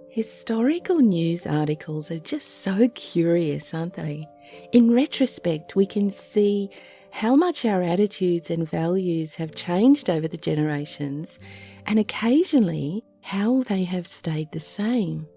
Historical news articles are just so curious, aren't they? In retrospect, we can see how much our attitudes and values have changed over the generations, and occasionally how they have stayed the same.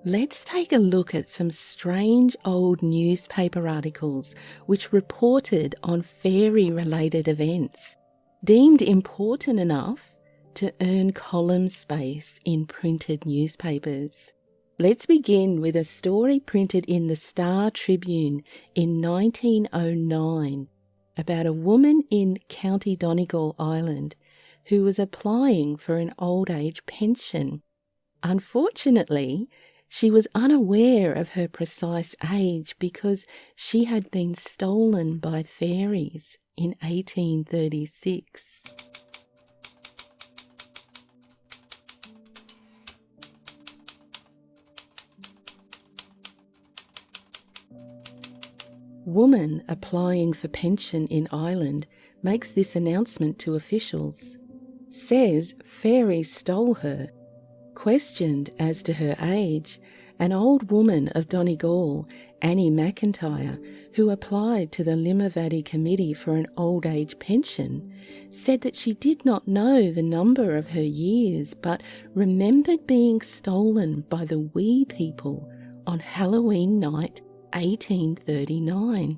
Let's take a look at some strange old newspaper articles which reported on fairy-related events, deemed important enough to earn column space in printed newspapers. Let's begin with a story printed in the Star Tribune in 1909 about a woman in County Donegal, Ireland, who was applying for an old age pension. Unfortunately, she was unaware of her precise age because she had been stolen by fairies in 1836. Woman applying for pension in Ireland makes this announcement to officials. Says fairies stole her. Questioned as to her age, an old woman of Donegal, Annie McIntyre, who applied to the Limavady Committee for an old age pension, said that she did not know the number of her years but remembered being stolen by the wee people on Halloween night 1839.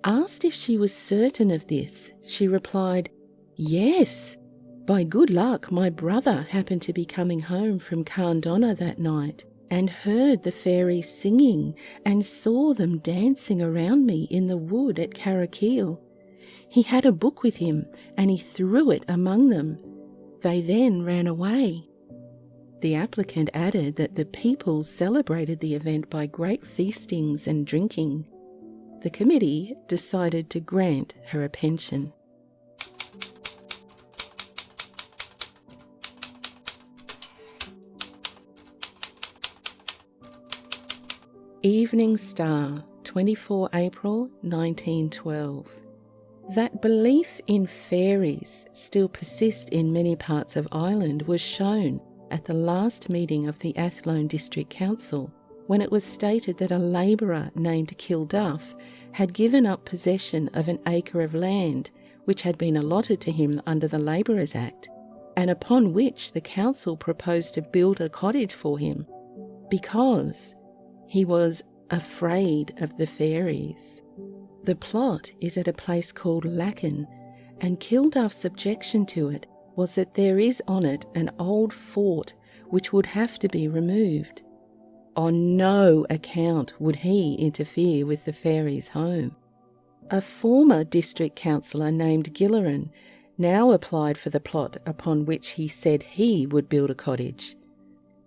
Asked if she was certain of this, she replied, "Yes. By good luck, my brother happened to be coming home from Carndonna that night and heard the fairies singing and saw them dancing around me in the wood at Carrakeel. He had a book with him and he threw it among them. They then ran away." The applicant added that the people celebrated the event by great feastings and drinking. The committee decided to grant her a pension. Evening Star, 24 April 1912. That belief in fairies still persists in many parts of Ireland was shown at the last meeting of the Athlone District Council, when it was stated that a labourer named Kilduff had given up possession of an acre of land which had been allotted to him under the Labourers Act, and upon which the council proposed to build a cottage for him, because he was afraid of the fairies. The plot is at a place called Lacken, and Kilduff's objection to it was that there is on it an old fort which would have to be removed. On no account would he interfere with the fairies' home. A former district councillor named Gilleran now applied for the plot upon which he said he would build a cottage.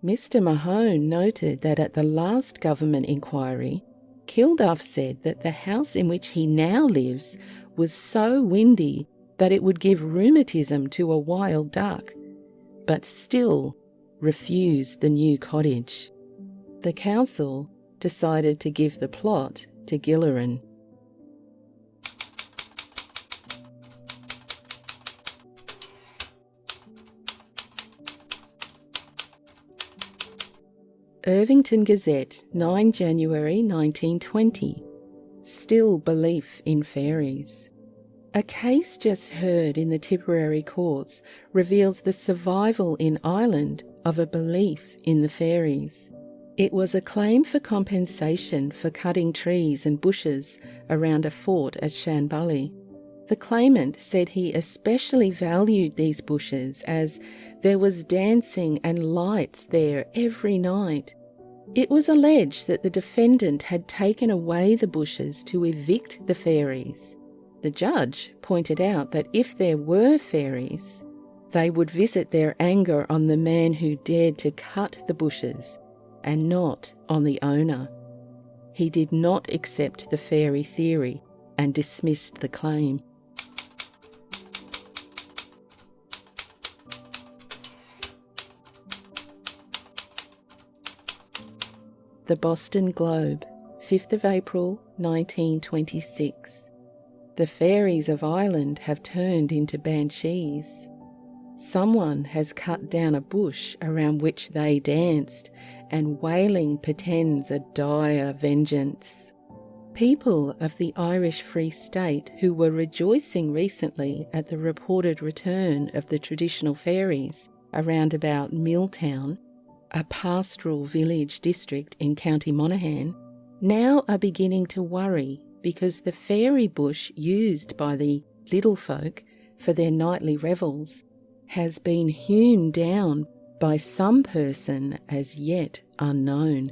Mr. Mahone noted that at the last government inquiry, Kilduff said that the house in which he now lives was so windy that it would give rheumatism to a wild duck, but still refused the new cottage. The council decided to give the plot to Gilleran. Irvington Gazette, 9 January 1920. Still belief in fairies. A case just heard in the Tipperary courts reveals the survival in Ireland of a belief in the fairies. It was a claim for compensation for cutting trees and bushes around a fort at Shanbully. The claimant said he especially valued these bushes as there was dancing and lights there every night. It was alleged that the defendant had taken away the bushes to evict the fairies. The judge pointed out that if there were fairies, they would visit their anger on the man who dared to cut the bushes and not on the owner. He did not accept the fairy theory and dismissed the claim. The Boston Globe, 5th of April 1926. The fairies of Ireland have turned into banshees. Someone has cut down a bush around which they danced, and wailing portends a dire vengeance. People of the Irish Free State who were rejoicing recently at the reported return of the traditional fairies around about Milltown, a pastoral village district in County Monaghan, now are beginning to worry because the fairy bush used by the little folk for their nightly revels has been hewn down by some person as yet unknown.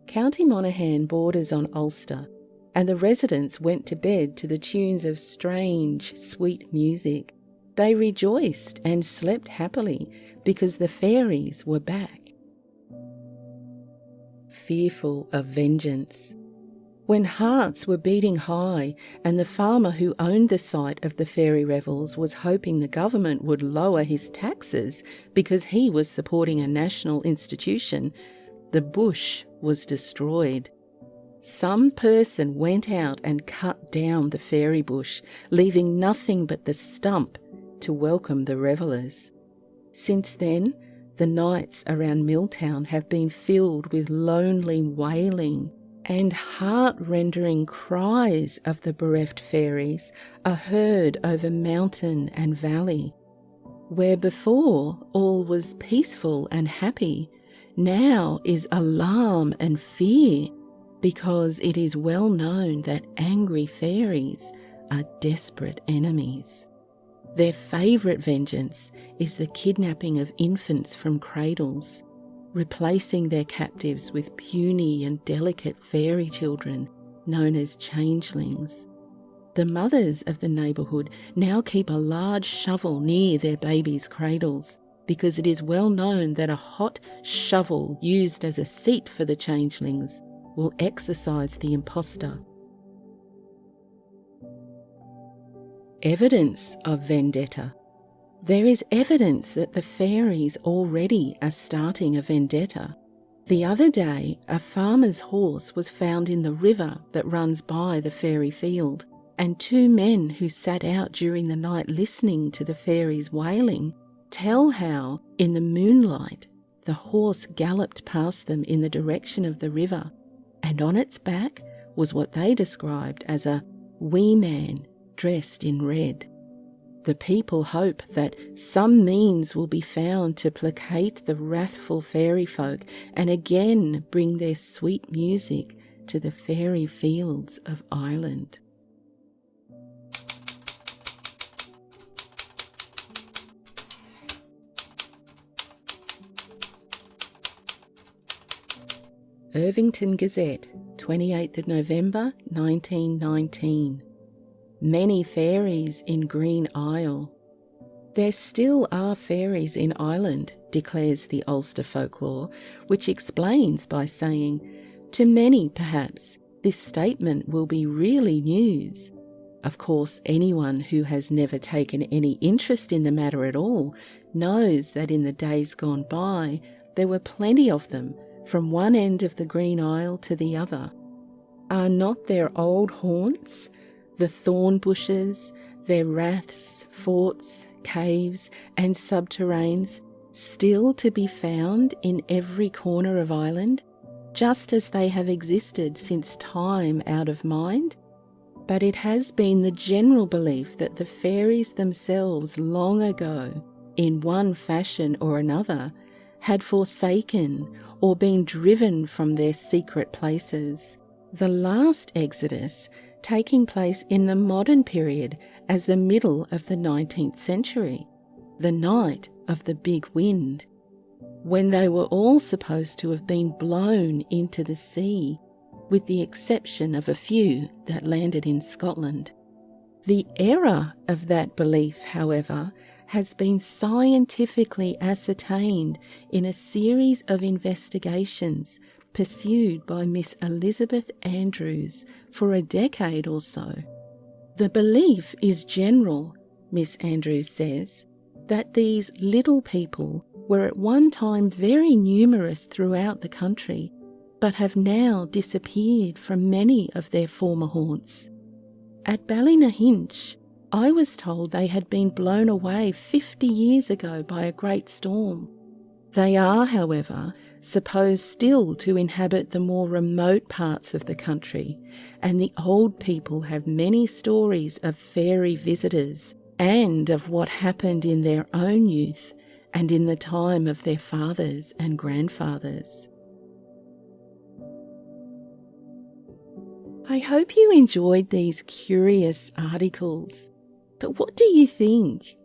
County Monaghan borders on Ulster, and the residents went to bed to the tunes of strange, sweet music. They rejoiced and slept happily because the fairies were back. Fearful of vengeance. When hearts were beating high and the farmer who owned the site of the fairy revels was hoping the government would lower his taxes because he was supporting a national institution, the bush was destroyed. Some person went out and cut down the fairy bush, leaving nothing but the stump to welcome the revellers. Since then, the nights around Milltown have been filled with lonely wailing, and heart-rendering cries of the bereft fairies are heard over mountain and valley. Where before all was peaceful and happy, now is alarm and fear, because it is well known that angry fairies are desperate enemies. Their favourite vengeance is the kidnapping of infants from cradles, replacing their captives with puny and delicate fairy children known as changelings. The mothers of the neighbourhood now keep a large shovel near their babies' cradles because it is well known that a hot shovel used as a seat for the changelings will exorcise the impostor. Evidence of vendetta. There is evidence that the fairies already are starting a vendetta. The other day, a farmer's horse was found in the river that runs by the fairy field, and two men who sat out during the night listening to the fairies wailing tell how, in the moonlight, the horse galloped past them in the direction of the river, and on its back was what they described as a wee man dressed in red. The people hope that some means will be found to placate the wrathful fairy folk and again bring their sweet music to the fairy fields of Ireland. Irvington Gazette, 28th of November 1919. Many fairies in Green Isle. There still are fairies in Ireland, declares the Ulster folklore, which explains by saying, to many perhaps this statement will be really news. Of course, anyone who has never taken any interest in the matter at all knows that in the days gone by there were plenty of them from one end of the Green Isle to the other. Are not their old haunts, the thorn bushes, their raths, forts, caves and subterranes still to be found in every corner of Ireland, just as they have existed since time out of mind? But it has been the general belief that the fairies themselves long ago, in one fashion or another, had forsaken or been driven from their secret places. The last exodus taking place in the modern period as the middle of the 19th century, the night of the big wind, when they were all supposed to have been blown into the sea, with the exception of a few that landed in Scotland. The error of that belief, however, has been scientifically ascertained in a series of investigations pursued by Miss Elizabeth Andrews for a decade or so. The belief is general, Miss Andrews says, that these little people were at one time very numerous throughout the country, but have now disappeared from many of their former haunts. At Ballynahinch, I was told they had been blown away 50 years ago by a great storm. They are, however, supposed still to inhabit the more remote parts of the country, and the old people have many stories of fairy visitors and of what happened in their own youth and in the time of their fathers and grandfathers. I hope you enjoyed these curious articles, but what do you think?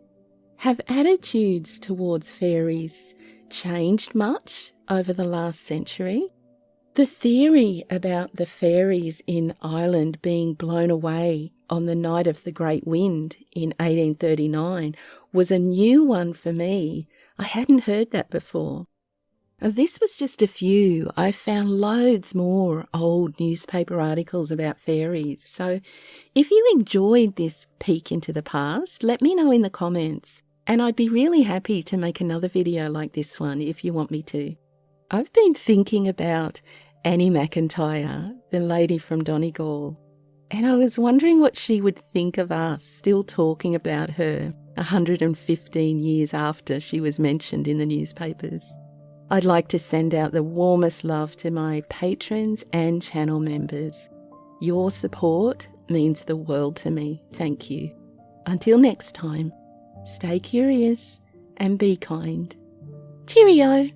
Have attitudes towards fairies changed much over the last century? The theory about the fairies in Ireland being blown away on the night of the Great Wind in 1839 was a new one for me. I hadn't heard that before. This was just a few. I found loads more old newspaper articles about fairies. So if you enjoyed this peek into the past, let me know in the comments. And I'd be really happy to make another video like this one if you want me to. I've been thinking about Annie McIntyre, the lady from Donegal, and I was wondering what she would think of us still talking about her 115 years after she was mentioned in the newspapers. I'd like to send out the warmest love to my patrons and channel members. Your support means the world to me. Thank you. Until next time, stay curious and be kind. Cheerio!